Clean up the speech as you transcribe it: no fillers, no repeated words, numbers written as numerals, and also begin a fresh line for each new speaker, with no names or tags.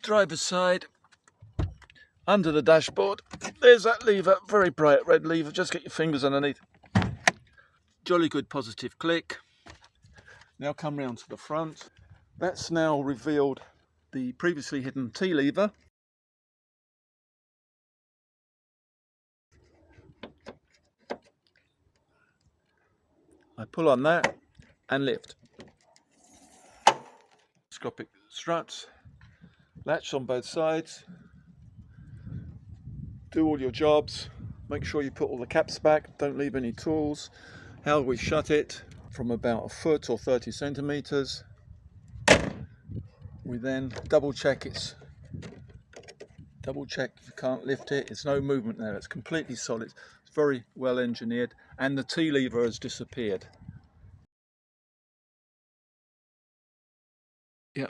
driver's side, under the dashboard. There's that lever, very bright red lever, just get your fingers underneath. Jolly good positive click. Now come round to the front. That's now revealed the previously hidden T lever. I pull on that and lift. Telescopic struts, latch on both sides. Do all your jobs. Make sure you put all the caps back, don't leave any tools. How we shut it from about a foot or 30 centimeters. We then double check if you can't lift it. It's no movement there, it's completely solid. It's very well engineered, and the T lever has disappeared. Yeah.